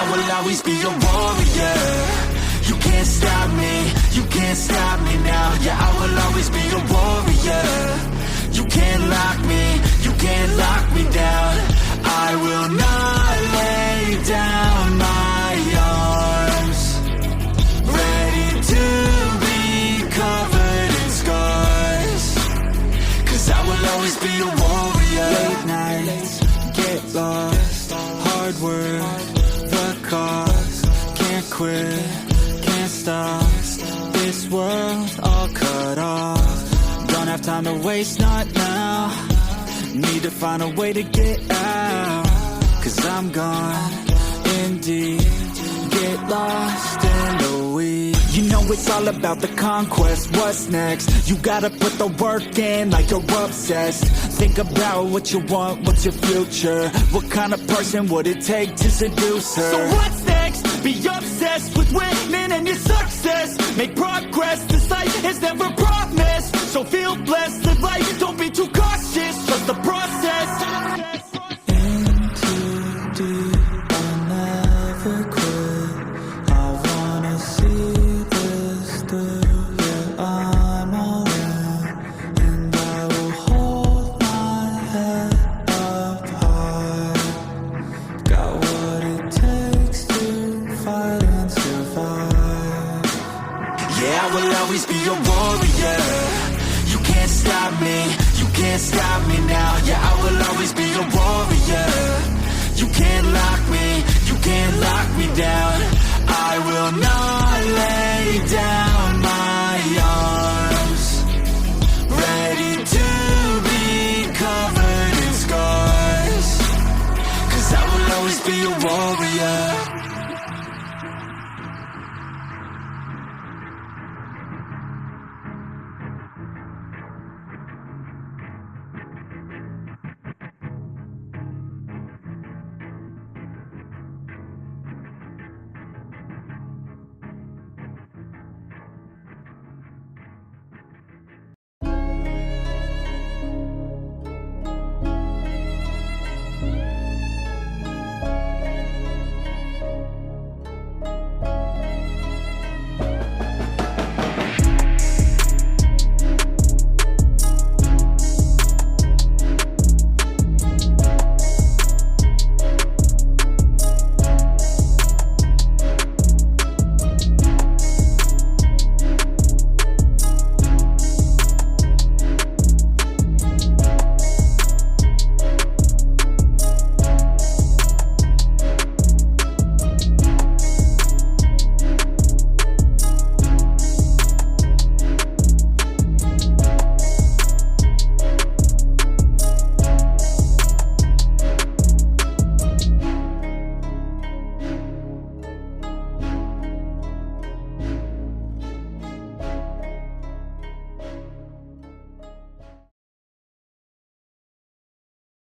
I will always be a warrior. You can't stop me, you can't stop me now. Yeah, I will always be a warrior. You can't lock me, you can't lock me down. I will not lay down my arms, ready to be covered in scars, 'cause I will always be a warrior. Late nights, get lost, hard work, the cost, can't quit, can't stop, this world all cut off. Don't have time to waste, not now. Need to find a way to get out, 'cause I'm gone in deep, get lost in the weeds. You know it's all about the conquest, what's next? You gotta put the work in like you're obsessed. Think about what you want, what's your future? What kind of person would it take to seduce her? So what's next? Be obsessed with winning and your success. Make progress, this life is never promised. So feel blessed, live life, don't be too cautious. Trust the process. In too deep, I'll never quit. I wanna see this through, yeah, I'm all in. And I will hold my head up high. Got what it takes to fight and survive. Yeah, I will always be a warrior. You can't stop me, you can't stop me now. Yeah, I will always be a warrior. You can't lock me, you can't lock me down. I will not lay down.